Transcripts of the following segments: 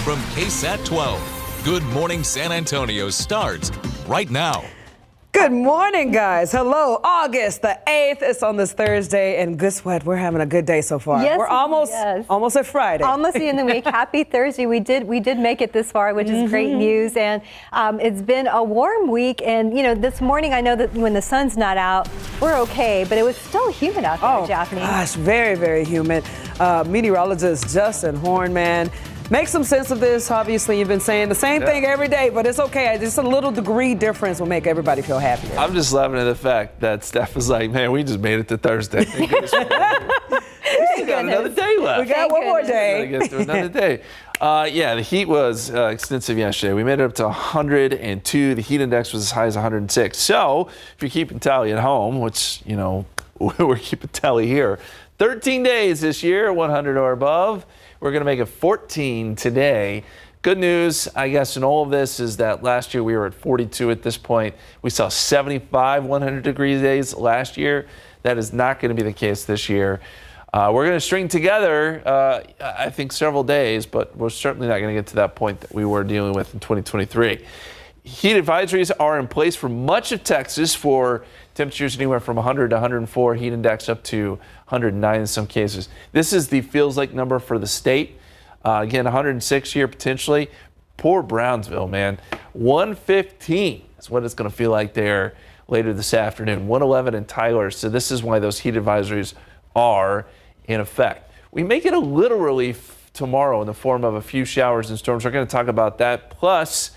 from KSAT 12. Good Morning San Antonio starts right now. Good morning, guys. Hello. August the 8th. It's on this Thursday, and guess what? We're having a good day so far. Yes, we're almost at Friday. Almost the end of the week. Happy Thursday. We did make it this far, which is great news. And it's been a warm week. And, you know, this morning, I know that when the sun's not out, we're okay. But it was still humid out there, Japhanie. Gosh, very, very humid. Meteorologist Justin Hornman. Make some sense of this. Obviously, you've been saying the same thing every day, but it's okay. Just a little degree difference will make everybody feel happier. I'm just laughing at the fact that Steph is like, man, we just made it to Thursday. We got another day left. We got one more day. I guess to another day. The heat was extensive yesterday. We made it up to 102. The heat index was as high as 106. So if you're keeping tally at home, which, you know, we're keeping tally here, 13 days this year, 100 or above. We're going to make it 14 today. Good news, I guess, in all of this is that last year we were at 42 at this point. We saw 75 100-degree days last year. That is not going to be the case this year. We're going to string together, I think, several days, but we're certainly not going to get to that point that we were dealing with in 2023. Heat advisories are in place for much of Texas for temperatures anywhere from 100 to 104, heat index up to 109 in some cases. This is the feels like number for the state. Again, 106 here potentially. Poor Brownsville, man. 115 is what it's going to feel like there later this afternoon. 111 in Tyler. So this is why those heat advisories are in effect. We may get a little relief tomorrow in the form of a few showers and storms. We're going to talk about that. Plus,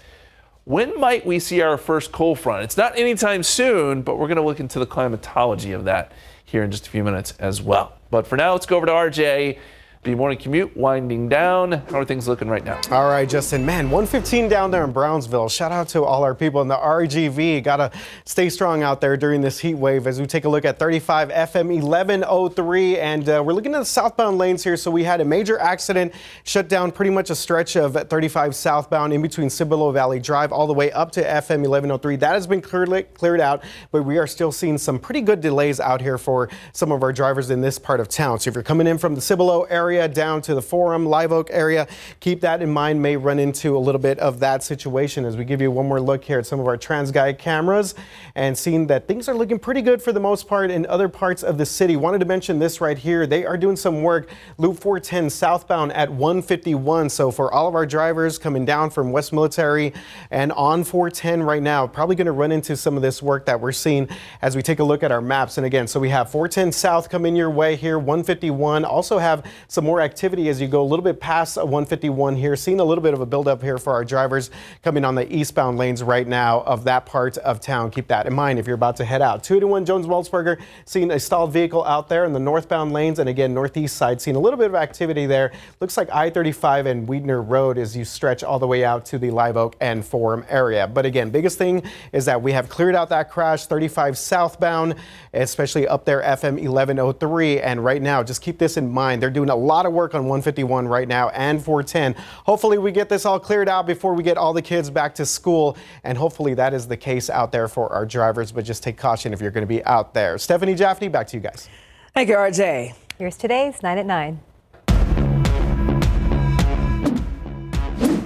when might we see our first cold front? It's not anytime soon, but we're going to look into the climatology of that here in just a few minutes as well. But for now, let's go over to RJ. The morning commute winding down. How are things looking right now? All right, Justin, man, 115 down there in Brownsville. Shout out to all our people in the RGV. Got to stay strong out there during this heat wave as we take a look at 35 FM 1103. And we're looking at the southbound lanes here. So we had a major accident, shut down pretty much a stretch of 35 southbound in between Cibolo Valley Drive all the way up to FM 1103. That has been cleared out, but we are still seeing some pretty good delays out here for some of our drivers in this part of town. So if you're coming in from the Cibolo area, down to the Forum, Live Oak area, keep that in mind. May run into a little bit of that situation as we give you one more look here at some of our TransGuide cameras and seeing that things are looking pretty good for the most part in other parts of the city. Wanted to mention this right here. They are doing some work Loop 410 southbound at 151. So for all of our drivers coming down from West Military and on 410 right now, probably going to run into some of this work that we're seeing as we take a look at our maps. And again, so we have 410 south coming your way here, 151. Also have some more activity as you go a little bit past 151 here. Seeing a little bit of a buildup here for our drivers coming on the eastbound lanes right now of that part of town. Keep that in mind if you're about to head out. 281 Jones-Waltzberger, seeing a stalled vehicle out there in the northbound lanes. And again, northeast side, seeing a little bit of activity there. Looks like I-35 and Weidner Road as you stretch all the way out to the Live Oak and Forum area. But again, biggest thing is that we have cleared out that crash, 35 southbound, especially up there, FM 1103. And right now, just keep this in mind. They're doing a lot of work on 151 right now and 410. Hopefully we get this all cleared out before we get all the kids back to school. And hopefully that is the case out there for our drivers, but just take caution if you're going to be out there. Stephanie, Jaffney, back to you guys. Thank you, RJ. Here's today's 9 at 9.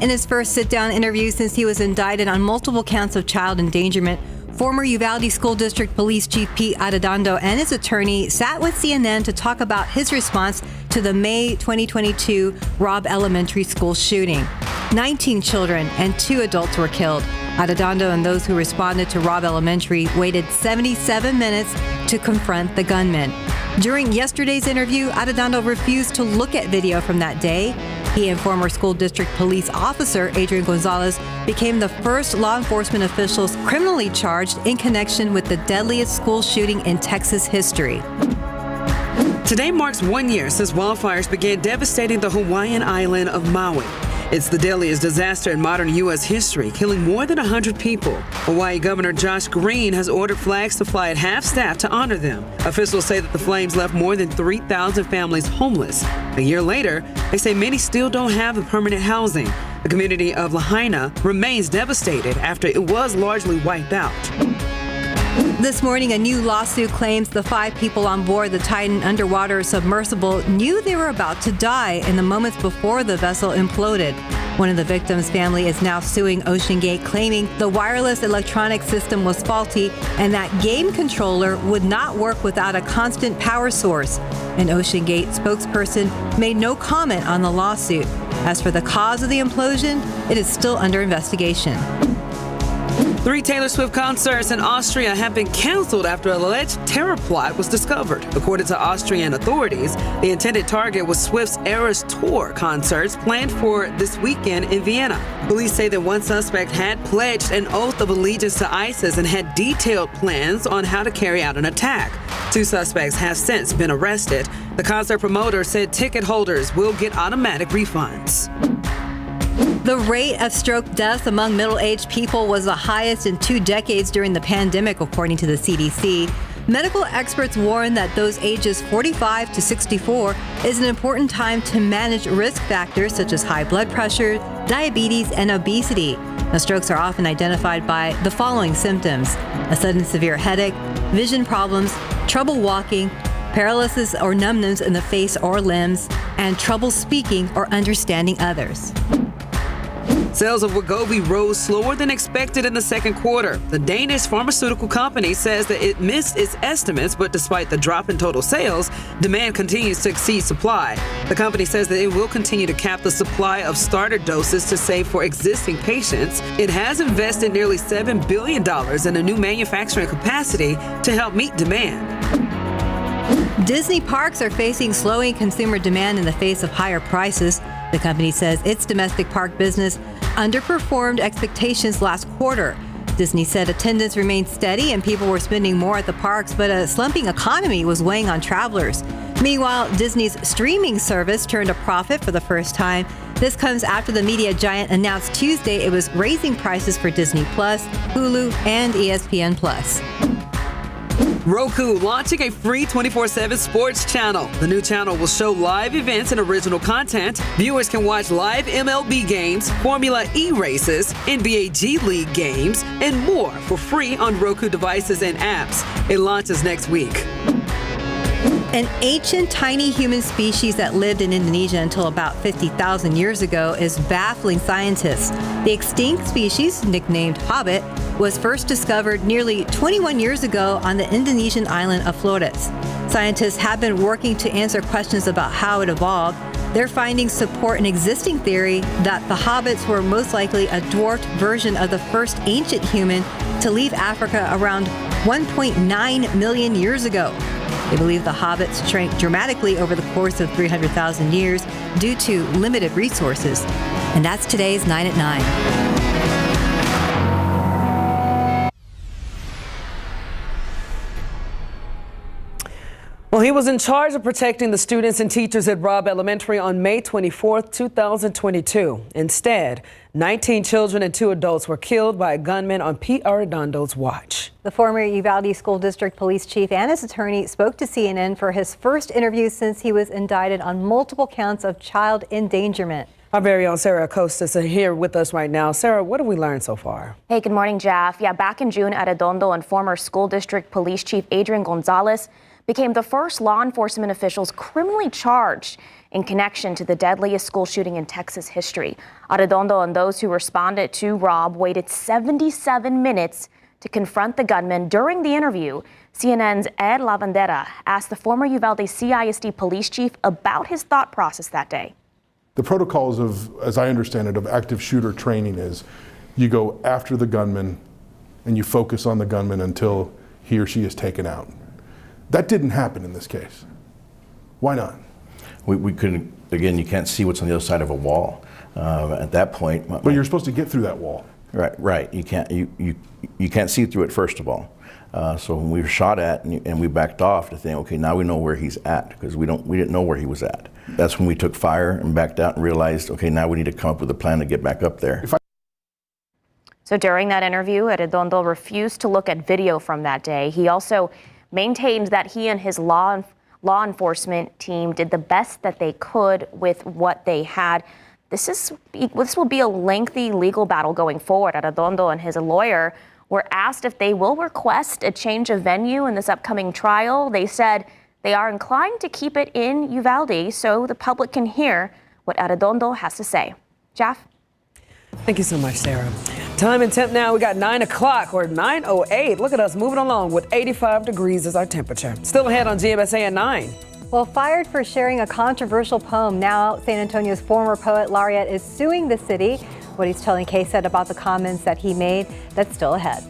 In his first sit-down interview since he was indicted on multiple counts of child endangerment, former Uvalde School District Police Chief Pete Arredondo and his attorney sat with CNN to talk about his response to the May 2022 Robb Elementary School shooting. 19 children and 2 adults were killed. Arredondo and those who responded to Robb Elementary waited 77 minutes to confront the gunman. During yesterday's interview, Arredondo refused to look at video from that day. He and former school district police officer Adrian Gonzalez became the first law enforcement officials criminally charged in connection with the deadliest school shooting in Texas history. Today marks 1 year since wildfires began devastating the Hawaiian island of Maui. It's the deadliest disaster in modern U.S. history, killing more than 100 people. Hawaii Governor Josh Green has ordered flags to fly at half-staff to honor them. Officials say that the flames left more than 3,000 families homeless. A year later, they say many still don't have the permanent housing. The community of Lahaina remains devastated after it was largely wiped out. This morning, a new lawsuit claims the 5 people on board the Titan underwater submersible knew they were about to die in the moments before the vessel imploded. One of the victims' family is now suing OceanGate, claiming the wireless electronic system was faulty and that game controller would not work without a constant power source. An OceanGate spokesperson made no comment on the lawsuit. As for the cause of the implosion, it is still under investigation. 3 Taylor Swift concerts in Austria have been canceled after an alleged terror plot was discovered. According to Austrian authorities, the intended target was Swift's Eras Tour concerts planned for this weekend in Vienna. Police say that one suspect had pledged an oath of allegiance to ISIS and had detailed plans on how to carry out an attack. 2 suspects have since been arrested. The concert promoter said ticket holders will get automatic refunds. The rate of stroke deaths among middle-aged people was the highest in 2 decades during the pandemic, according to the CDC. Medical experts warn that those ages 45 to 64 is an important time to manage risk factors such as high blood pressure, diabetes, and obesity. Now, strokes are often identified by the following symptoms: a sudden severe headache, vision problems, trouble walking, paralysis or numbness in the face or limbs, and trouble speaking or understanding others. Sales of Wegovy rose slower than expected in the second quarter. The Danish pharmaceutical company says that it missed its estimates, but despite the drop in total sales, demand continues to exceed supply. The company says that it will continue to cap the supply of starter doses to save for existing patients. It has invested nearly $7 billion in a new manufacturing capacity to help meet demand. Disney parks are facing slowing consumer demand in the face of higher prices. The company says its domestic park business underperformed expectations last quarter. Disney said attendance remained steady and people were spending more at the parks, but a slumping economy was weighing on travelers. Meanwhile, Disney's streaming service turned a profit for the first time. This comes after the media giant announced Tuesday it was raising prices for Disney Plus, Hulu, and ESPN Plus. Roku launching a free 24/7 sports channel. The new channel will show live events and original content. Viewers can watch live MLB games, Formula E races, NBA G League games, and more for free on Roku devices and apps. It launches next week. An ancient tiny human species that lived in Indonesia until about 50,000 years ago is baffling scientists. The extinct species, nicknamed hobbit, was first discovered nearly 21 years ago on the Indonesian island of Flores. Scientists have been working to answer questions about how it evolved. Their findings support an existing theory that the hobbits were most likely a dwarfed version of the first ancient human to leave Africa around 1.9 million years ago. They believe the hobbits shrank dramatically over the course of 300,000 years due to limited resources. And that's today's 9 at 9. Well, he was in charge of protecting the students and teachers at Robb Elementary on May 24th, 2022. Instead, 19 children and 2 adults were killed by a gunman on Pete Arredondo's watch. The former Uvalde School District Police Chief and his attorney spoke to CNN for his first interview since he was indicted on multiple counts of child endangerment. Our very own Sarah Acosta is here with us right now. Sarah, what have we learned so far? Hey, good morning, Jeff. Yeah, back in June, Arredondo and former School District Police Chief Adrian Gonzalez became the first law enforcement officials criminally charged in connection to the deadliest school shooting in Texas history. Arredondo and those who responded to Robb waited 77 minutes to confront the gunman. During the interview, CNN's Ed Lavandera asked the former Uvalde CISD police chief about his thought process that day. The protocols of, as I understand it, of active shooter training is you go after the gunman and you focus on the gunman until he or she is taken out. That didn't happen in this case. Why not? We couldn't, again, you can't see what's on the other side of a wall. At that point. But you're supposed to get through that wall. Right. You can't see through it, first of all. So when we were shot at and we backed off to think, okay, now we know where he's at, because we didn't know where he was at. That's when we took fire and backed out and realized, okay, now we need to come up with a plan to get back up there. So during that interview, Arredondo refused to look at video from that day. He also maintained that he and his law enforcement team did the best that they could with what they had. This will be a lengthy legal battle going forward. Arredondo and his lawyer were asked if they will request a change of venue in this upcoming trial. They said they are inclined to keep it in Uvalde so the public can hear what Arredondo has to say. Jeff? Thank you so much, Sarah. Time and temp now, we got 9 o'clock or 9:08. Look at us moving along with 85 degrees as our temperature. Still ahead on GMSA at 9. Well, fired for sharing a controversial poem, now San Antonio's former poet laureate is suing the city. What he's telling KSAT about the comments that he made, that's still ahead.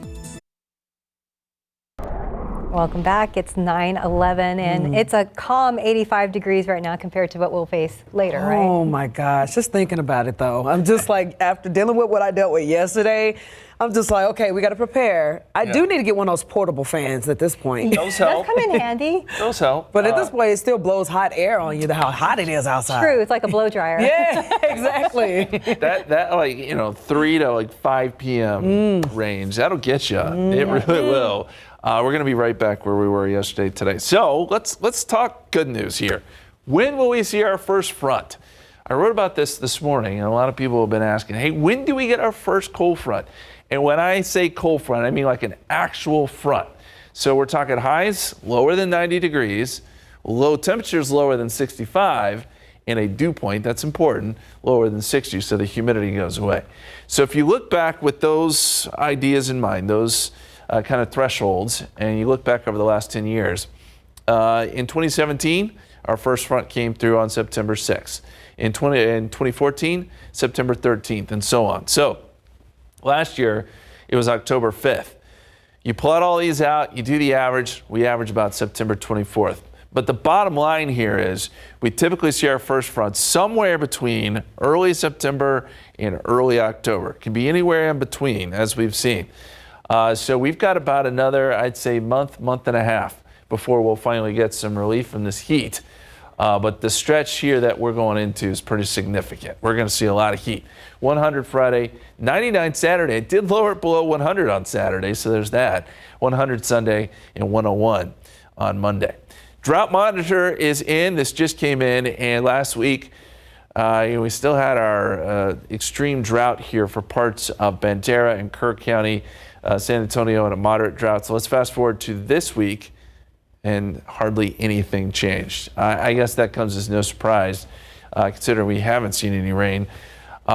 Welcome back. It's 9:11 and it's a calm 85 degrees right now compared to what we'll face later, right? Oh my gosh, just thinking about it though. I'm just like, after dealing with what I dealt with yesterday, I'm just like, okay, we got to prepare. I do need to get one of those portable fans at this point. Those help. Those come in handy. Those help. But at this point, it still blows hot air on you, how hot it is outside. True, it's like a blow dryer. Yeah, exactly. that like, 3 to like 5 p.m. range, that'll get you. It really will. We're going to be right back where we were yesterday today. So let's talk good news here. When will we see our first front? I wrote about this morning, and a lot of people have been asking, hey, when do we get our first cold front? And when I say cold front, I mean like an actual front. So we're talking highs lower than 90 degrees, low temperatures lower than 65, and a dew point, that's important, lower than 60, so the humidity goes away. So if you look back with those ideas in mind, those kind of thresholds, and you look back over the last 10 years, in 2017, our first front came through on September 6th. In 2014, September 13th, and so on. So last year, it was October 5th. You plot all these out, you do the average, we average about September 24th. But the bottom line here is we typically see our first front somewhere between early September and early October. It can be anywhere in between, as we've seen. So we've got about another, I'd say, month and a half before we'll finally get some relief from this heat. But the stretch here that we're going into is pretty significant. We're going to see a lot of heat. 100 Friday, 99 Saturday. It did lower it below 100 on Saturday, so there's that. 100 Sunday and 101 on Monday. Drought monitor is in. This just came in, and last week we still had our extreme drought here for parts of Bandera and Kerr County, San Antonio, and a moderate drought. So let's fast forward to this week, and hardly anything changed. I guess that comes as no surprise, considering we haven't seen any rain.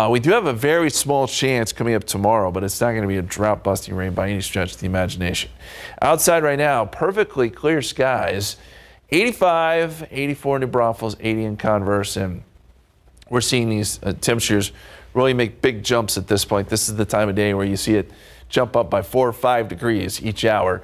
We do have a very small chance coming up tomorrow, but it's not going to be a drought-busting rain by any stretch of the imagination. Outside right now, perfectly clear skies. 85, 84 New Braunfels, 80 in Converse, and we're seeing these temperatures really make big jumps at this point. This is the time of day where you see it jump up by 4 or 5 degrees each hour.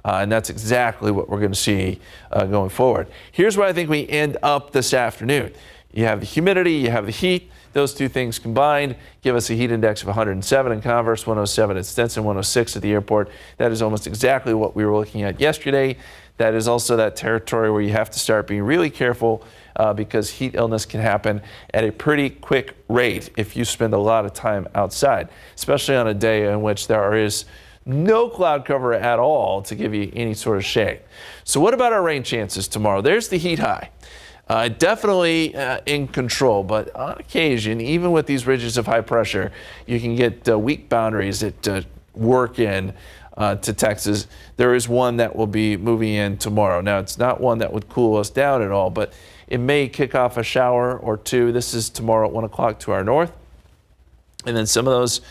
And that's exactly what we're going to see going forward. Here's where I think we end up this afternoon. You have the humidity, you have the heat. Those two things combined give us a heat index of 107 in Converse, 107 at Stinson, 106 at the airport. That is almost exactly what we were looking at yesterday. That is also that territory where you have to start being really careful because heat illness can happen at a pretty quick rate if you spend a lot of time outside, especially on a day in which there is no cloud cover at all to give you any sort of shade. So what about our rain chances tomorrow? There's the heat high. Definitely in control, but on occasion, even with these ridges of high pressure, you can get weak boundaries that work in to Texas. There is one that will be moving in tomorrow. Now, it's not one that would cool us down at all, but it may kick off a shower or two. This is tomorrow at 1 o'clock to our north. And then some of those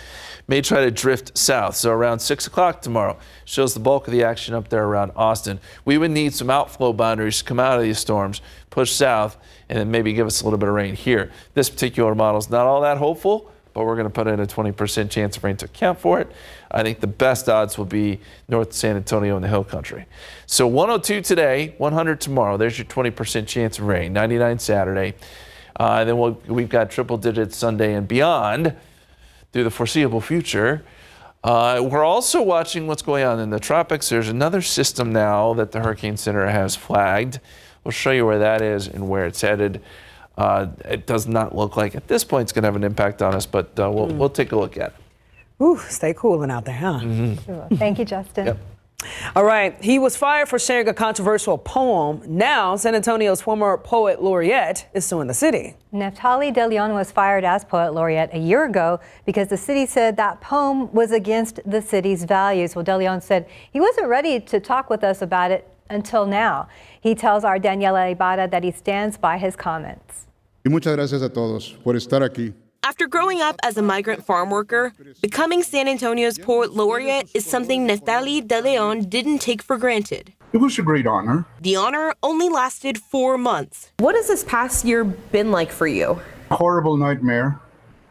may try to drift south. So around 6 o'clock tomorrow shows the bulk of the action up there around Austin. We would need some outflow boundaries to come out of these storms, push south, and then maybe give us a little bit of rain here. This particular model is not all that hopeful, but we're going to put in a 20% chance of rain to account for it. I think the best odds will be north San Antonio and the Hill Country. So 102 today, 100 tomorrow. There's your 20% chance of rain. 99 Saturday. Then we've got triple digits Sunday and beyond through the foreseeable future. We're also watching what's going on in the tropics. There's another system now that the Hurricane Center has flagged. We'll show you where that is and where it's headed. It does not look like at this point it's going to have an impact on us, but we'll take a look at it. Ooh, stay cooling out there, huh? Sure. Thank you, Justin. Yep. All right, he was fired for sharing a controversial poem. Now, San Antonio's former poet laureate is suing the city. Neftali De Leon was fired as poet laureate a year ago because the city said that poem was against the city's values. Well, De Leon said he wasn't ready to talk with us about it until now. He tells our Daniela Ibarra that he stands by his comments. Y muchas gracias a todos por estar aquí After growing up as a migrant farm worker, becoming San Antonio's poet laureate is something Neftali De Leon didn't take for granted. It was a great honor. The honor only lasted 4 months. What has this past year been like for you? Horrible nightmare,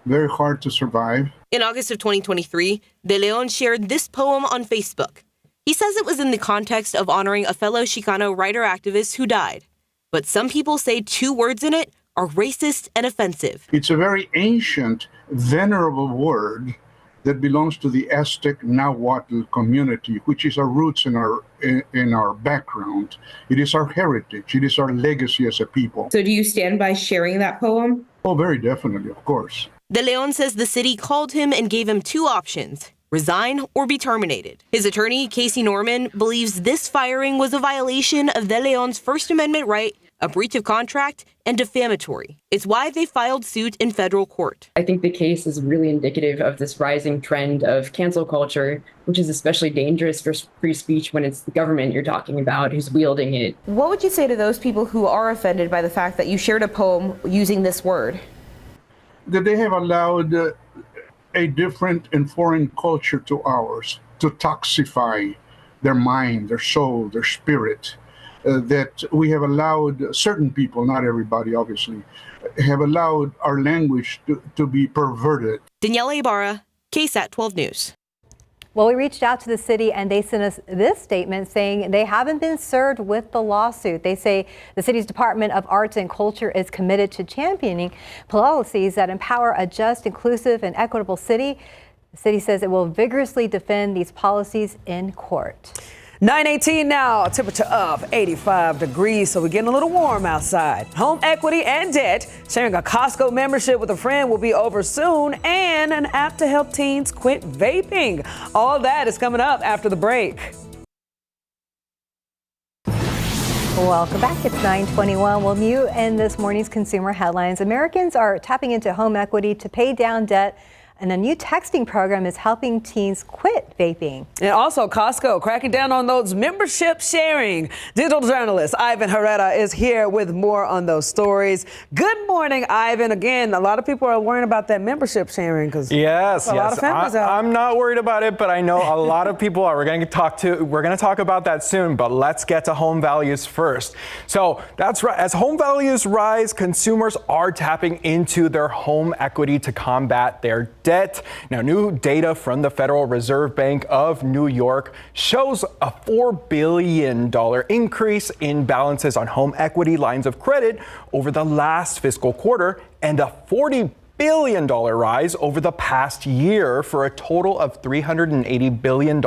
very hard to survive. In August of 2023, De Leon shared this poem on Facebook. He says it was in the context of honoring a fellow Chicano writer-activist who died. But some people say 2 words in it are racist and offensive. It's a very ancient, venerable word that belongs to the Aztec Nahuatl community, which is our roots in our background. It is our heritage. It is our legacy as a people. So do you stand by sharing that poem? Oh, very definitely, of course. De Leon says the city called him and gave him 2 options: resign or be terminated. His attorney, Casey Norman, believes this firing was a violation of De Leon's First Amendment right, a breach of contract, and defamatory. It's why they filed suit in federal court. I think the case is really indicative of this rising trend of cancel culture, which is especially dangerous for free speech when it's the government you're talking about who's wielding it. What would you say to those people who are offended by the fact that you shared a poem using this word? That they have allowed a different and foreign culture to ours to toxify their mind, their soul, their spirit. That we have allowed certain people, not everybody obviously, have allowed our language to be perverted. Danielle Ibarra, KSAT 12 News. Well, we reached out to the city and they sent us this statement saying they haven't been served with the lawsuit. They say the city's Department of Arts and Culture is committed to championing policies that empower a just, inclusive, and equitable city. The city says it will vigorously defend these policies in court. 9:18 now, temperature of 85 degrees, so we're getting a little warm outside. Home equity and debt, sharing a Costco membership with a friend will be over soon, and an app to help teens quit vaping. All that is coming up after the break. Welcome back. It's 9:21. Well, new in this morning's consumer headlines, Americans are tapping into home equity to pay down debt. And a new texting program is helping teens quit vaping. And also Costco cracking down on those membership sharing. Digital journalist Ivan Herrera is here with more on those stories. Good morning, Ivan. Again, a lot of people are worrying about that membership sharing because yes, a lot of families out. I'm not worried about it, but I know a lot of people are. We're going to talk about that soon, but let's get to home values first. So that's right. As home values rise, consumers are tapping into their home equity to combat their debt. Now, new data from the Federal Reserve Bank of New York shows a $4 billion increase in balances on home equity lines of credit over the last fiscal quarter and a $40 billion rise over the past year for a total of $380 billion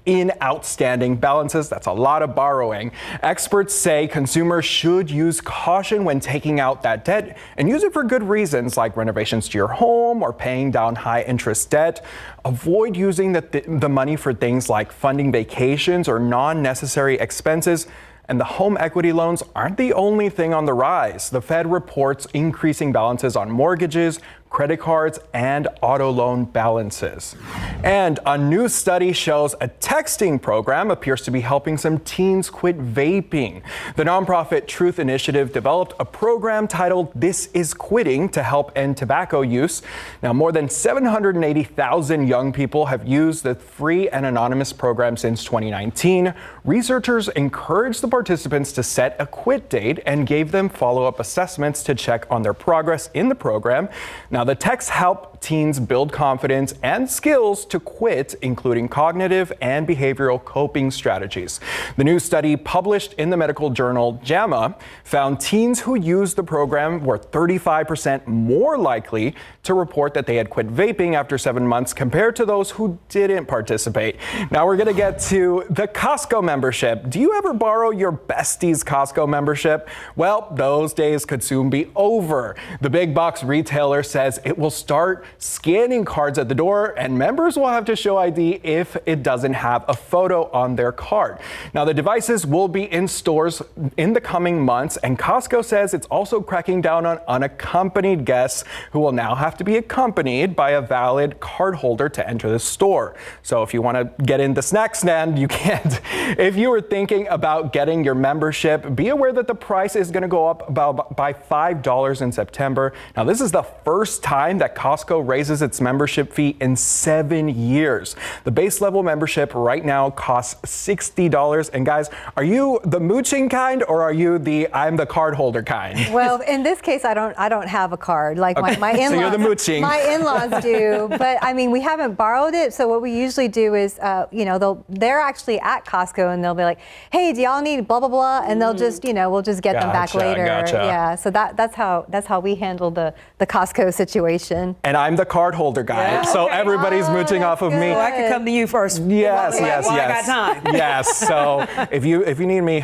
in outstanding balances. That's a lot of borrowing. Experts say consumers should use caution when taking out that debt and use it for good reasons like renovations to your home or paying down high interest debt. Avoid using the money for things like funding vacations or non-necessary expenses. And the home equity loans aren't the only thing on the rise. The Fed reports increasing balances on mortgages, credit cards, and auto loan balances. And a new study shows a texting program appears to be helping some teens quit vaping. The nonprofit Truth Initiative developed a program titled This Is Quitting to help end tobacco use. Now, more than 780,000 young people have used the free and anonymous program since 2019. Researchers encouraged the participants to set a quit date and gave them follow-up assessments to check on their progress in the program. Now, the texts help teens build confidence and skills to quit, including cognitive and behavioral coping strategies. The new study published in the medical journal JAMA found teens who used the program were 35% more likely to report that they had quit vaping after 7 months compared to those who didn't participate. Now we're going to get to the Costco membership. Do you ever borrow your bestie's Costco membership? Well, those days could soon be over. The big box retailer says it will start scanning cards at the door, and members will have to show ID if it doesn't have a photo on their card. Now, the devices will be in stores in the coming months, and Costco says it's also cracking down on unaccompanied guests who will now have to be accompanied by a valid card holder to enter the store. So if you want to get in the snack stand, you can't. If you were thinking about getting your membership, be aware that the price is going to go up by $5 in September. Now, this is the first time that Costco raises its membership fee in 7 years. The base level membership right now costs $60. And guys, are you the mooching kind or are you the I'm the card holder kind? Well, in this case, I don't have a card. Like my in-laws. So you're the mooching. My in-laws do, but I mean, we haven't borrowed it. So what we usually do is, they're actually at Costco and they'll be like, hey, do y'all need blah, blah, blah? And they'll just, we'll just get them back later. Gotcha. Yeah, so that's how we handle the Costco situation. And I'm the card holder guy. Yeah. So Okay. everybody's mooching off of me. So I can come to you first. Yes. While I got time. Yes. So if you need me,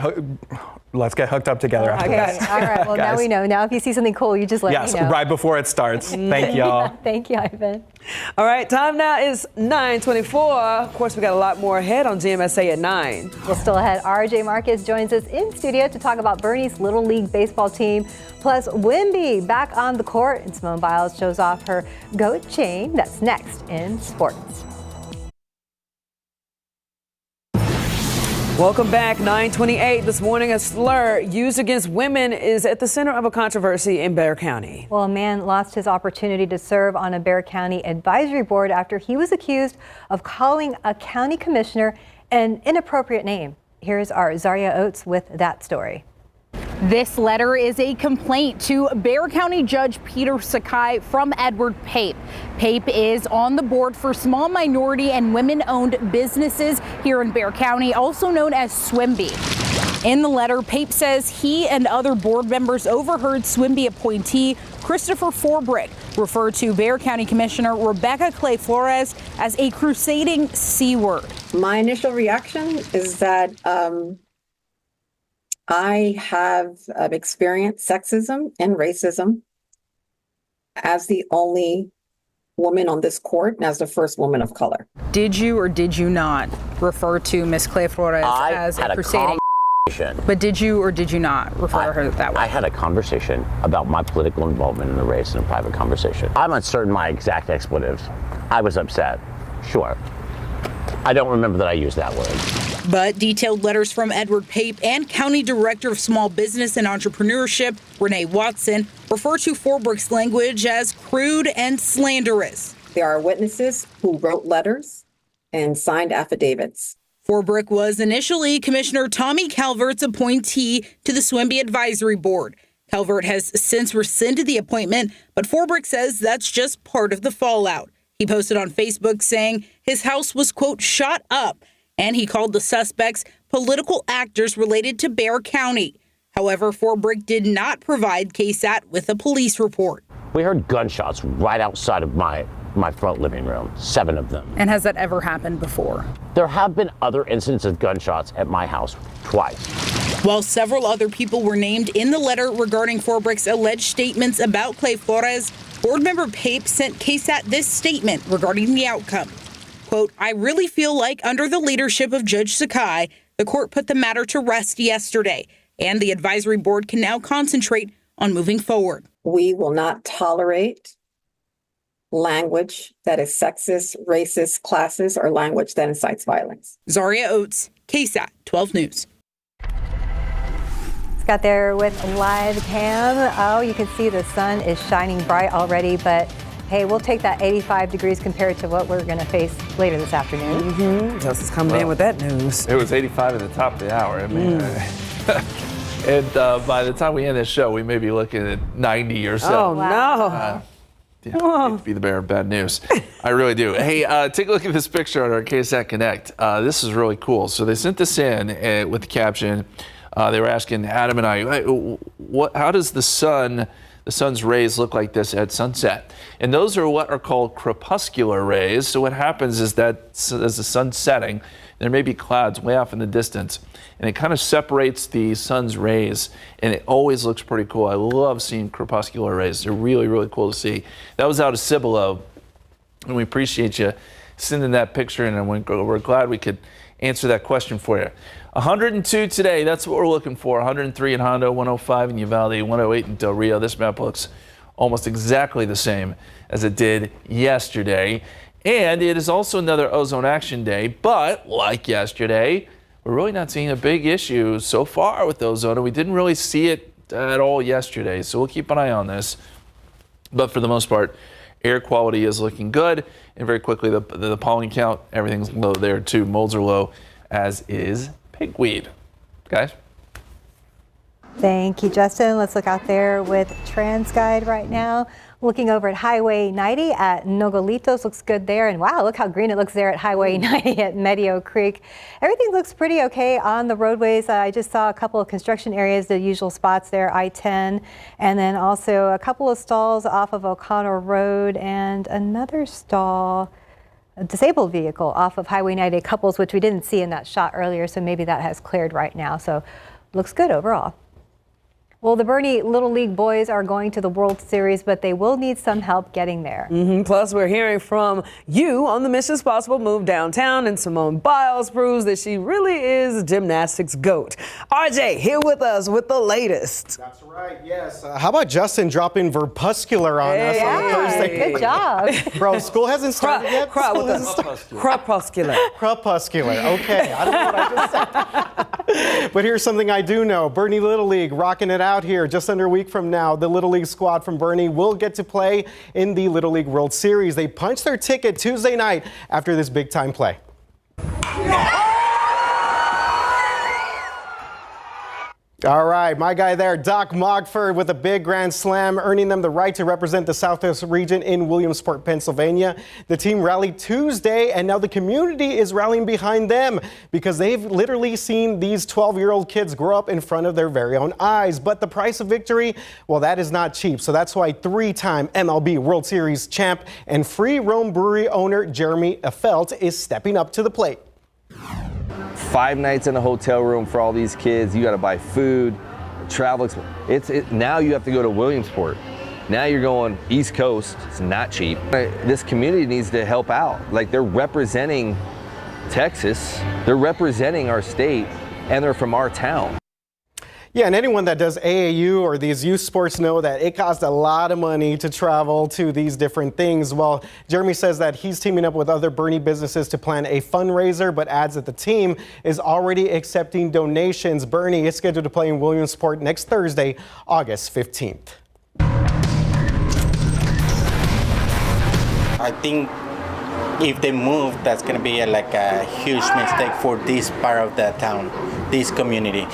let's get hooked up together after Okay. this. All right. Well, now Guys. we know. Now, if you see something cool, you just let me know. Yes, right before it starts. Thank y'all. Thank you, Ivan. All right, time now is 9:24. Of course, we got a lot more ahead on GMSA at 9. Well, still ahead, RJ Marcus joins us in studio to talk about Bernie's Little League baseball team. Plus, Wimby back on the court, and Simone Biles shows off her goat chain. That's next in sports. Welcome back. 9:28 this morning. A slur used against women is at the center of a controversy in Bexar County. Well, a man lost his opportunity to serve on a Bexar County advisory board after he was accused of calling a county commissioner an inappropriate name. Here's our Zaria Oates with that story. This letter is a complaint to Bexar County Judge Peter Sakai from Edward Pape. Pape is on the board for small minority and women-owned businesses here in Bexar County, also known as SWIMBY. In the letter, Pape says he and other board members overheard SWIMBY appointee Christopher Forbrick refer to Bexar County Commissioner Rebecca Clay Flores as a crusading C word. My initial reaction is that I have experienced sexism and racism as the only woman on this court and as the first woman of color. Did you or did you not refer to Ms. Clay Flores as a crusading? But did you or did you not refer to her that way? I had a conversation about my political involvement in the race in a private conversation. I'm uncertain my exact expletives. I was upset, sure. I don't remember that I used that word. But detailed letters from Edward Pape and County Director of Small Business and Entrepreneurship, Renee Watson, refer to Forbrick's language as crude and slanderous. There are witnesses who wrote letters and signed affidavits. Forbrick was initially Commissioner Tommy Calvert's appointee to the SWIMBY Advisory Board. Calvert has since rescinded the appointment, but Forbrick says that's just part of the fallout. He posted on Facebook saying his house was, quote, shot up, and he called the suspects political actors related to Bexar County. However, Forbrick did not provide KSAT with a police report. We heard gunshots right outside of my front living room, 7 of them. And has that ever happened before? There have been other incidents of gunshots at my house twice. While several other people were named in the letter regarding Forbrick's alleged statements about Clay Flores, Board Member Pape sent KSAT this statement regarding the outcome. Quote, I really feel like under the leadership of Judge Sakai, the court put the matter to rest yesterday, and the advisory board can now concentrate on moving forward. We will not tolerate language that is sexist, racist, classist, or language that incites violence. Zaria Oates, KSAT 12 News. Scott there with live cam. Oh, you can see the sun is shining bright already, but hey, we'll take that 85 degrees compared to what we're going to face later this afternoon. Justice coming in with that news. It was 85 at the top of the hour. I mean, and by the time we end this show, we may be looking at 90 or so. Oh, no. Yeah, I hate to be the bearer of bad news. I really do. Hey, take a look at this picture on our KSAT Connect. This is really cool. So they sent this in with the caption. They were asking Adam and I, how does the sun's rays look like this at sunset? And those are what are called crepuscular rays. So what happens is that as the sun's setting, there may be clouds way off in the distance, and it kind of separates the sun's rays, and it always looks pretty cool. I love seeing crepuscular rays. They're really, really cool to see. That was out of Cibolo And we appreciate you sending that picture in, and we're glad we could answer that question for you. 102 today, that's what we're looking for. 103 in Hondo, 105 in Uvalde, 108 in Del Rio. This map looks almost exactly the same as it did yesterday. And it is also another ozone action day, but like yesterday, we're really not seeing a big issue so far with ozone, and we didn't really see it at all yesterday, so we'll keep an eye on this. But for the most part, air quality is looking good, and very quickly the pollen count, everything's low there too. Molds are low, as is pigweed. Guys? Thank you, Justin. Let's look out there with TransGuide right now. Looking over at Highway 90 at Nogalitos, looks good there. And wow, look how green it looks there at Highway 90 at Medio Creek. Everything looks pretty okay on the roadways. I just saw a couple of construction areas, the usual spots there, I-10, and then also a couple of stalls off of O'Connor Road and another stall, a disabled vehicle off of Highway 90 Couples, which we didn't see in that shot earlier, so maybe that has cleared right now. So looks good overall. Well, the Bernie Little League boys are going to the World Series, but they will need some help getting there. Plus, we're hearing from you on the Mission's Possible Move downtown, and Simone Biles proves that she really is gymnastics GOAT. RJ, here with us with the latest. That's right, yes. How about Justin dropping Verpuscular on us on Thursday? Good job. Bro, school hasn't started yet? Crepuscular. Crepuscular. Okay, I don't know what I just said. But here's something I do know. Bernie Little League rocking it out here. Just under a week from now, the Little League squad from Bernie will get to play in the Little League World Series. They punched their ticket Tuesday night after this big time play. All right, my guy there, Doc Mogford, with a big grand slam, earning them the right to represent the Southwest region in Williamsport, Pennsylvania. The team rallied Tuesday, and now the community is rallying behind them because they've literally seen these 12-year-old kids grow up in front of their very own eyes. But the price of victory, well, that is not cheap. So that's why three-time MLB World Series champ and Free Roam Brewery owner Jeremy Affeldt is stepping up to the plate. 5 nights in a hotel room for all these kids. You got to buy food, travel. Now you have to go to Williamsport. Now you're going East Coast. It's not cheap. This community needs to help out. Like, they're representing Texas, they're representing our state, and they're from our town. Yeah, and anyone that does AAU or these youth sports know that it costs a lot of money to travel to these different things. Well, Jeremy says that he's teaming up with other Bernie businesses to plan a fundraiser, but adds that the team is already accepting donations. Bernie is scheduled to play in Williamsport next Thursday, August 15th. I think if they move, that's going to be like a huge mistake for this part of the town, this community.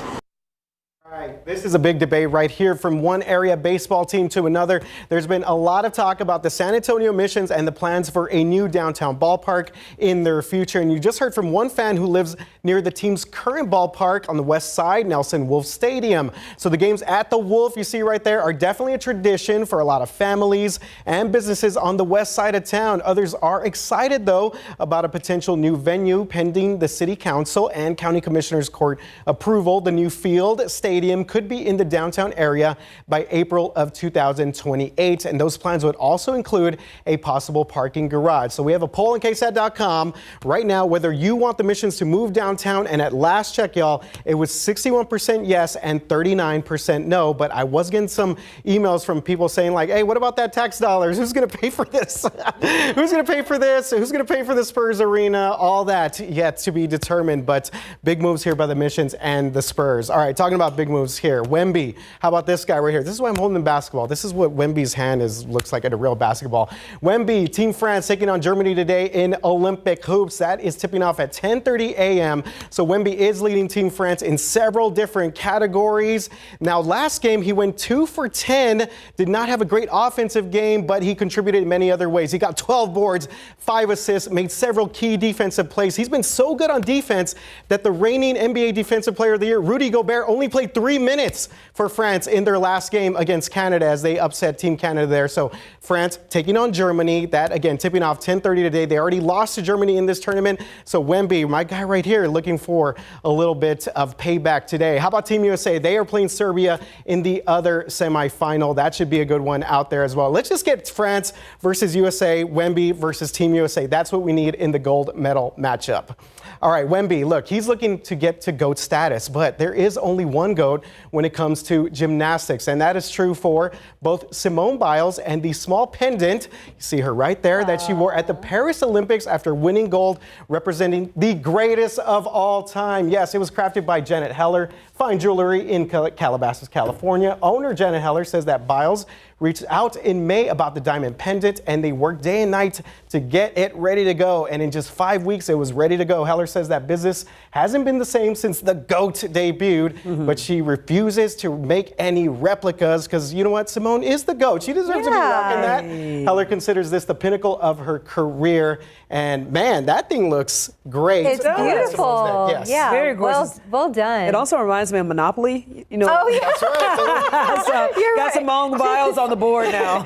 This is a big debate right here, from one area baseball team to another. There's been a lot of talk about the San Antonio Missions and the plans for a new downtown ballpark in their future. And you just heard from one fan who lives near the team's current ballpark on the west side, Nelson Wolf Stadium. So the games at the Wolf you see right there are definitely a tradition for a lot of families and businesses on the west side of town. Others are excited, though, about a potential new venue pending the City Council and County Commissioners Court approval. The new field stadium could be in the downtown area by April of 2028. And those plans would also include a possible parking garage. So we have a poll on KSAT.com right now whether you want the Missions to move downtown. And at last check, y'all, it was 61% yes and 39% no. But I was getting some emails from people saying like, hey, what about that tax dollars? Who's going to pay for this? Who's going to pay for this? Who's going to pay for the Spurs arena? All that yet to be determined. But big moves here by the Missions and the Spurs. All right, talking about big moves here. Wemby, how about this guy right here? This is why I'm holding the basketball. This is what Wemby's hand looks like at a real basketball. Wemby, Team France taking on Germany today in Olympic hoops. That is tipping off at 10:30 a.m. So Wemby is leading Team France in several different categories. Now, last game, he went 2 for 10, did not have a great offensive game, but he contributed in many other ways. He got 12 boards, 5 assists, made several key defensive plays. He's been so good on defense that the reigning NBA Defensive Player of the Year, Rudy Gobert, only played 3 minutes minutes for France in their last game against Canada as they upset Team Canada there. So France taking on Germany. That, again, tipping off 10:30 today. They already lost to Germany in this tournament. So Wemby, my guy right here, looking for a little bit of payback today. How about Team USA? They are playing Serbia in the other semifinal. That should be a good one out there as well. Let's just get France versus USA, Wemby versus Team USA. That's what we need in the gold medal matchup. All right, Wemby, look, he's looking to get to GOAT status, but there is only one GOAT when it comes to gymnastics, and that is true for both Simone Biles and the small pendant, you see her right there, that she wore at the Paris Olympics after winning gold, representing the greatest of all time. Yes, it was crafted by Janet Heller, fine jewelry in Calabasas, California. Owner Janet Heller says that Biles reached out in May about the diamond pendant, and they worked day and night to get it ready to go. And in just 5 weeks, it was ready to go. Heller says that business hasn't been the same since the GOAT debuted, but she refuses to make any replicas because, you know what, Simone is the GOAT. She deserves to be rocking that. Heller considers this the pinnacle of her career. And man, that thing looks great. It's beautiful. Yes. Yeah, very gorgeous. Well done. It also reminds me of Monopoly. You know, oh, yeah. That's right. so You're got right. Simone Biles on the board now.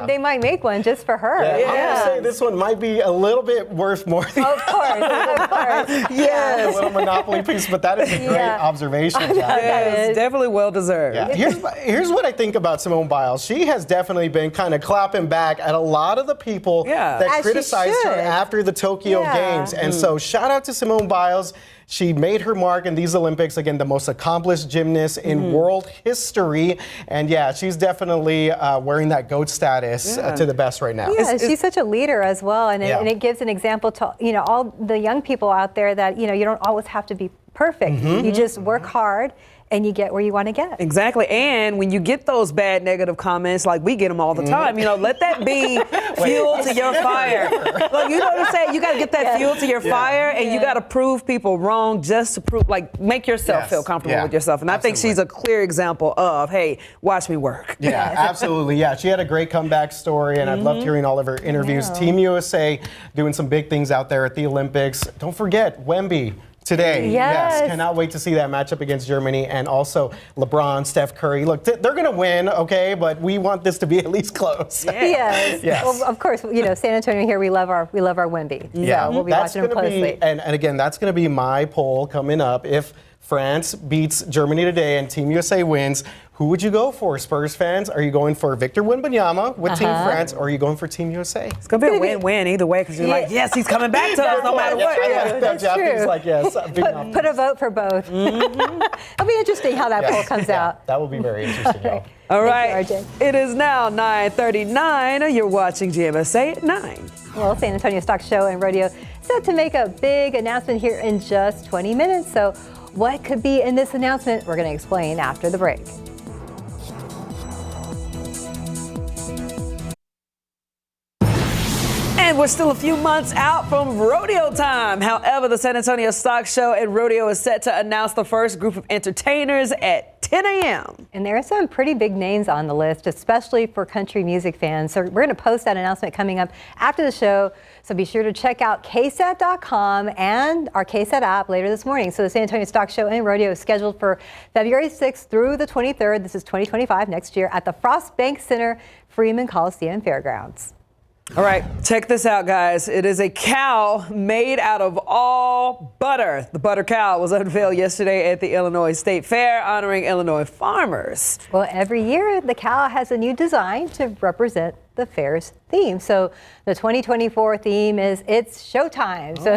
They might make one just for her. I'm going to say this one might be a little bit worth more than Of course. a little Monopoly piece, but that is a great observation. Yes, definitely well deserved. Yeah. Here's what I think about Simone Biles. She has definitely been kind of clapping back at a lot of the people that As she criticized her should. after the Tokyo Games. And so shout out to Simone Biles. She made her mark in these Olympics, again, the most accomplished gymnast in world history. And yeah, she's definitely wearing that GOAT status to the best right now. Yeah, she's such a leader as well. And it gives an example to, all the young people out there that, you don't always have to be perfect. You just work hard and you get where you want to get. Exactly. And when you get those bad negative comments, like we get them all the time, let that be fuel to your fire. Like, you know what I'm saying? You got to get that fuel to your fire, and you got to prove people wrong just to prove, like, make yourself feel comfortable with yourself. And I think she's a clear example of, hey, watch me work. Yeah, absolutely. Yeah, she had a great comeback story, and I loved hearing all of her interviews. Team USA doing some big things out there at the Olympics. Don't forget, Wemby. Today, yes, cannot wait to see that matchup against Germany, and also LeBron, Steph Curry. Look, they're going to win, okay, but we want this to be at least close. Yes. Well, of course, San Antonio here, we love our Wemby. Yeah, so we'll be watching him closely. And again, that's going to be my poll coming up. If France beats Germany today and Team USA wins, who would you go for, Spurs fans? Are you going for Victor Wembanyama with Team France, or are you going for Team USA? It's going to be a win-win either way, because you're like, yes, he's coming back to us no matter what. That's true. Like, yes, put a vote for both. It'll be interesting how that poll comes out. That will be very interesting, y'all. All right. It is now 9:39. You're watching GMSA at 9. Well, San Antonio Stock Show and Rodeo set to make a big announcement here in just 20 minutes. So what could be in this announcement? We're going to explain after the break. And we're still a few months out from rodeo time. However, the San Antonio Stock Show and Rodeo is set to announce the first group of entertainers at 10 a.m. And there are some pretty big names on the list, especially for country music fans. So we're going to post that announcement coming up after the show. So be sure to check out KSAT.com and our KSAT app later this morning. So the San Antonio Stock Show and Rodeo is scheduled for February 6th through the 23rd. This is 2025 next year at the Frost Bank Center, Freeman Coliseum Fairgrounds. All right, check this out, guys. It is a cow made out of all butter. The butter cow was unveiled yesterday at the Illinois State Fair, honoring Illinois farmers. Well, every year the cow has a new design to represent the fair's theme. So the 2024 theme is It's Showtime. So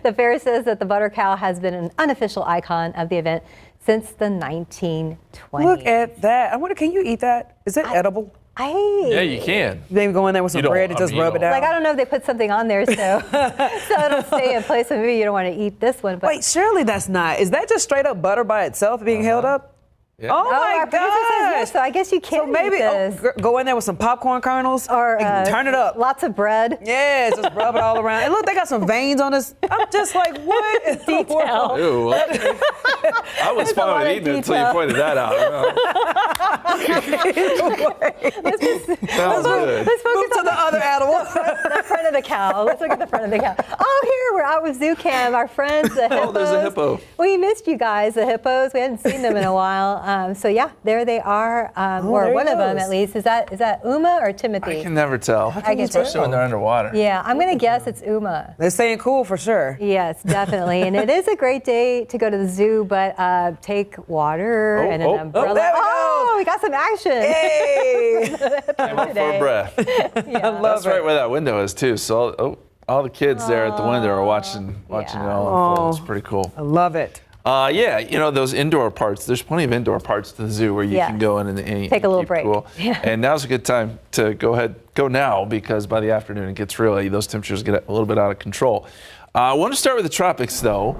the fair says that the butter cow has been an unofficial icon of the event since the 1920s. Look at that. I wonder, can you eat that? Is it edible? Yeah, you can. Maybe go in there with some bread and just rub it down. Like, I don't know if they put something on there, so it'll stay in place. So maybe you don't want to eat this one. But wait, surely that's not. Is that just straight up butter by itself being held up? Yeah. Oh my God! Yes, so I guess you can. So maybe eat this. Go in there with some popcorn kernels or turn it up. Lots of bread. Yeah, just rub it all around. And look, they got some veins on this. I'm just like, what in the world? Ew. I was fine with eating it until you pointed that out. Sounds good. Let's focus Move to the other animal. The front of the cow. Let's look at the front of the cow. Oh, here we're out with Zoo Cam. Our friends, the hippos. Oh, there's a hippo. We missed you guys, the hippos. We hadn't seen them in a while. So yeah, there they are, or one of them at least. Is that Uma or Timothy? I can never tell, especially when they're underwater. Yeah, I'm going to guess it's Uma. They're staying cool for sure. Yes, definitely. And it is a great day to go to the zoo, but take water and an umbrella. there we go. We got some action. Hey! Came up for a breath. That's right where that window is too. So all the kids there at the window are watching it all unfold. It's pretty cool. I love it. Yeah, those indoor parts. There's plenty of indoor parts to the zoo where you can go in and take a little break. Cool. Yeah. And now's a good time to go now, because by the afternoon it gets those temperatures get a little bit out of control. I want to start with the tropics though,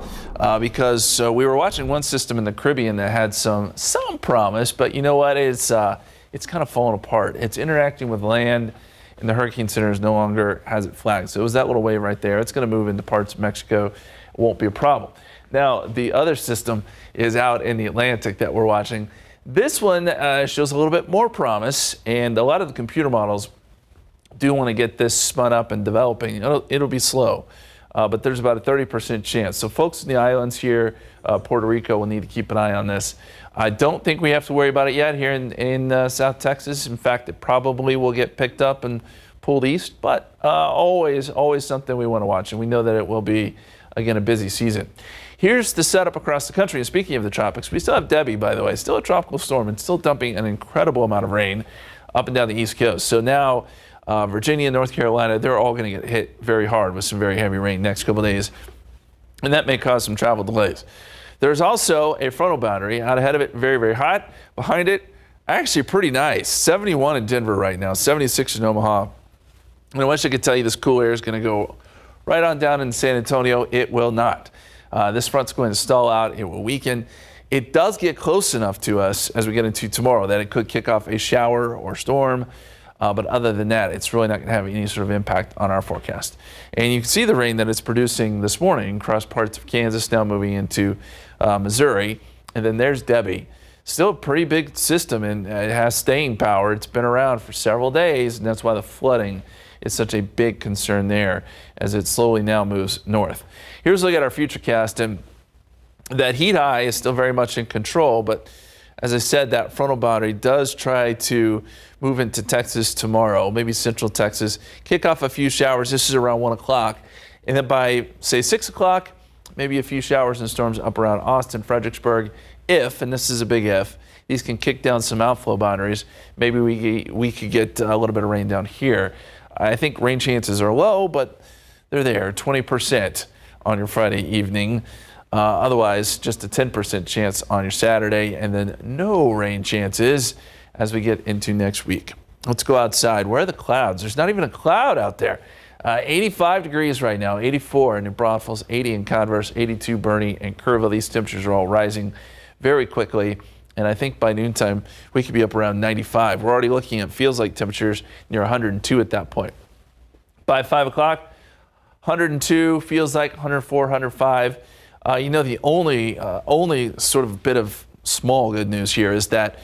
because we were watching one system in the Caribbean that had some promise, but you know what? It's kind of falling apart. It's interacting with land, and the Hurricane Center no longer has it flagged. So it was that little wave right there. It's going to move into parts of Mexico. It won't be a problem. Now, the other system is out in the Atlantic that we're watching. This one shows a little bit more promise, and a lot of the computer models do want to get this spun up and developing. It'll be slow, but there's about a 30% chance. So folks in the islands here, Puerto Rico, will need to keep an eye on this. I don't think we have to worry about it yet here in South Texas. In fact, it probably will get picked up and pulled east, but always something we want to watch, and we know that it will be, again, a busy season. Here's the setup across the country. And speaking of the tropics, we still have Debbie, by the way, still a tropical storm and still dumping an incredible amount of rain up and down the East Coast. So now Virginia, North Carolina, they're all going to get hit very hard with some very heavy rain next couple days. And that may cause some travel delays. There's also a frontal boundary out ahead of it, very, very hot. Behind it, actually pretty nice. 71 in Denver right now, 76 in Omaha. And I wish I could tell you this cool air is going to go right on down in San Antonio. It will not. This front's going to stall out. It will weaken. It does get close enough to us as we get into tomorrow that it could kick off a shower or storm. But other than that, it's really not going to have any sort of impact on our forecast. And you can see the rain that it's producing this morning across parts of Kansas, now moving into Missouri. And then there's Debbie. Still a pretty big system, and it has staying power. It's been around for several days, and that's why the flooding is such a big concern there as it slowly now moves north. Here's a look at our futurecast, and that heat high is still very much in control, but as I said, that frontal boundary does try to move into Texas tomorrow, maybe central Texas, kick off a few showers. This is around 1 o'clock, and then by, say, 6 o'clock, maybe a few showers and storms up around Austin, Fredericksburg. If, and this is a big if, these can kick down some outflow boundaries, maybe we could get a little bit of rain down here. I think rain chances are low, but they're there, 20% on your Friday evening. Otherwise, just a 10% chance on your Saturday, and then no rain chances as we get into next week. Let's go outside. Where are the clouds? There's not even a cloud out there. 85 degrees right now, 84 in New Braunfels, 80 in Converse, 82 Bernie and Kerrville. These temperatures are all rising very quickly, and I think by noontime we could be up around 95. We're already looking at feels like temperatures near 102 at that point. By 5 o'clock, 102, feels like 104, 105. The only sort of bit of small good news here is that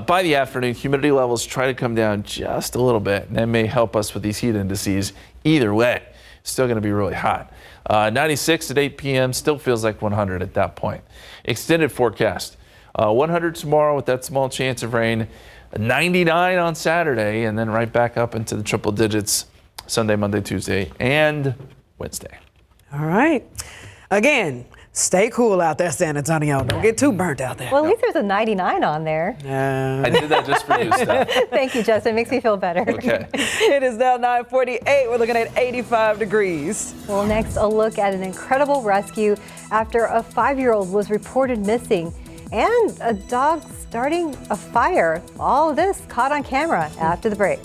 by the afternoon, humidity levels try to come down just a little bit, and that may help us with these heat indices. Either way, still going to be really hot. 96 at 8 p.m. still feels like 100 at that point. Extended forecast. 100 tomorrow with that small chance of rain. 99 on Saturday, and then right back up into the triple digits Sunday, Monday, Tuesday, and Wednesday. All right. Again, stay cool out there, San Antonio. Don't get too burnt out there. Well, at least there's a 99 on there. I did that just for you, Steph. Thank you, Justin. Makes me feel better. Okay. It is now 9:48. We're looking at 85 degrees. Well, next, a look at an incredible rescue after a 5-year-old was reported missing and a dog starting a fire. All of this caught on camera after the break.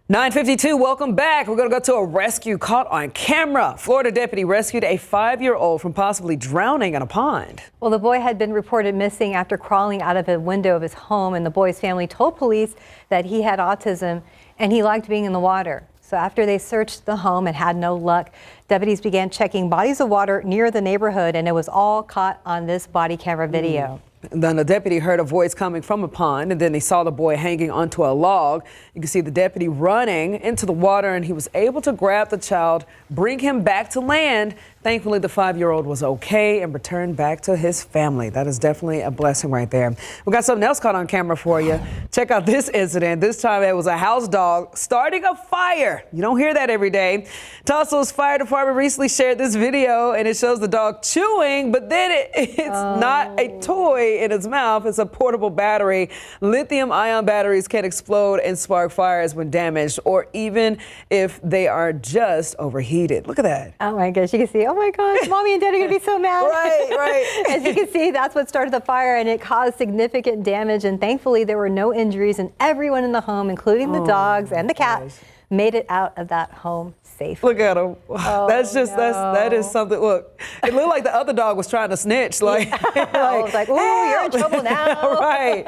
(9:52). Welcome back. We're going to go to a rescue caught on camera. Florida deputy rescued a 5-year-old from possibly drowning in a pond. Well, the boy had been reported missing after crawling out of a window of his home, and the boy's family told police that he had autism and he liked being in the water. So after they searched the home and had no luck, deputies began checking bodies of water near the neighborhood, and it was all caught on this body camera video. Then the deputy heard a voice coming from a pond, and then he saw the boy hanging onto a log. You can see the deputy running into the water, and he was able to grab the child, bring him back to land. Thankfully, the 5-year-old was okay and returned back to his family. That is definitely a blessing right there. We got something else caught on camera for you. Check out this incident. This time it was a house dog starting a fire. You don't hear that every day. Tulsa's fire department recently shared this video, and it shows the dog chewing, but then it's not a toy in its mouth. It's a portable battery. Lithium-ion batteries can explode and spark fires when damaged, or even if they are just overheated. Look at that. Oh my gosh, you can see, oh my gosh, mommy and daddy are gonna be so mad. Right. As you can see, that's what started the fire, and it caused significant damage, and thankfully there were no injuries, and everyone in the home, including the dogs and the cat, made it out of that home safe. Look at him. Oh, that's just that is something. Look, it looked like the other dog was trying to snitch. Like, I was like, ooh, you're in trouble now. Right.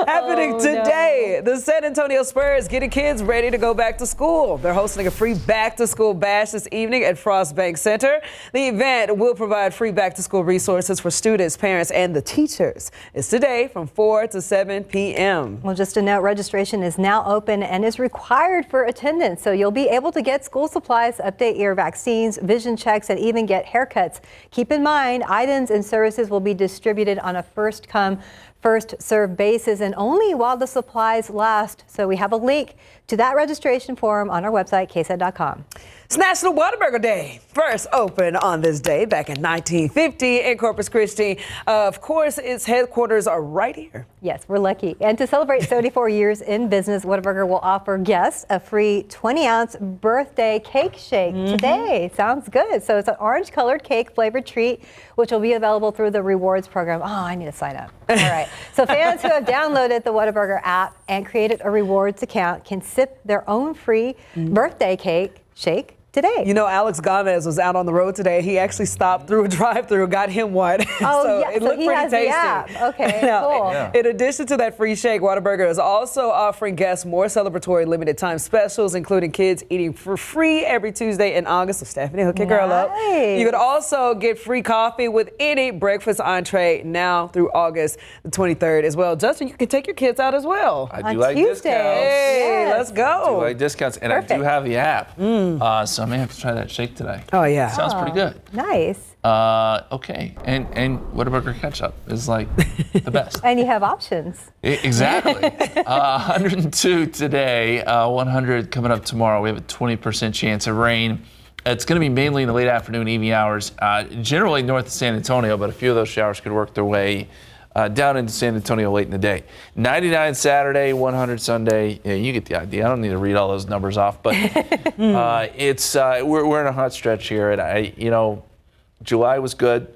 Happening today. The San Antonio Spurs getting kids ready to go back to school. They're hosting a free back to school bash this evening at Frost Bank Center. The event will provide free back to school resources for students, parents, and the teachers. It's today from 4 to 7 p.m. Well, just a note, registration is now open and is required for attendance. So you'll be able to get school supplies, update your vaccines, vision checks, and even get haircuts. Keep in mind, items and services will be distributed on a first-come, first-served basis and only while the supplies last. So we have a link to that registration form on our website, KSAT.com. It's National Whataburger Day. First opened on this day back in 1950 in Corpus Christi. Of course, its headquarters are right here. Yes, we're lucky. And to celebrate 74 years in business, Whataburger will offer guests a free 20-ounce birthday cake shake today. Sounds good. So it's an orange-colored cake flavored treat, which will be available through the rewards program. Oh, I need to sign up. All right. So fans who have downloaded the Whataburger app and created a rewards account can sip their own free birthday cake shake today. You know, Alex Gomez was out on the road today. He actually stopped through a drive-through, got him one. Oh, yeah. It So looked he pretty has tasty. the app. Okay, Now, cool. in addition to that free shake, Whataburger is also offering guests more celebratory limited time specials, including kids eating for free every Tuesday in August. So Stephanie, hook your girl up. You could also get free coffee with any breakfast entree now through August the 23rd as well. Justin, you can take your kids out as well. I do like discounts. Hey, let's go. I do like discounts, and I do have the app. So I may have to try that shake today. Oh, yeah. Sounds pretty good. Nice. Okay. And Whataburger ketchup is like the best. And you have options. Exactly. 102 today, 100 coming up tomorrow. We have a 20% chance of rain. It's going to be mainly in the late afternoon, evening hours, generally north of San Antonio, but a few of those showers could work their way down into San Antonio late in the day. 99 Saturday, 100 Sunday. Yeah, you get the idea. I don't need to read all those numbers off, but we're in a hot stretch here, and July was good,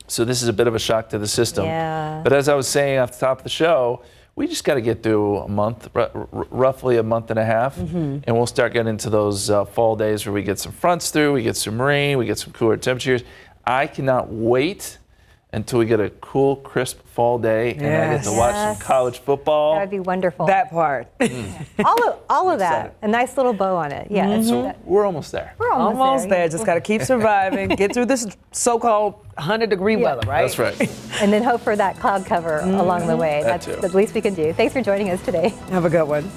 so this is a bit of a shock to the system. Yeah. But as I was saying off the top of the show, we just got to get through a month, roughly a month and a half, and we'll start getting into those fall days where we get some fronts through, we get some rain, we get some cooler temperatures. I cannot wait until we get a cool, crisp fall day and I get to watch some college football. That would be wonderful. That part. All of that. A nice little bow on it. Yeah. So we're almost there. We're Almost there. Just got to keep surviving, get through this so-called 100-degree weather, right? That's right. And then hope for that cloud cover along the way. That That's too. the least we can do. Thanks for joining us today. Have a good one.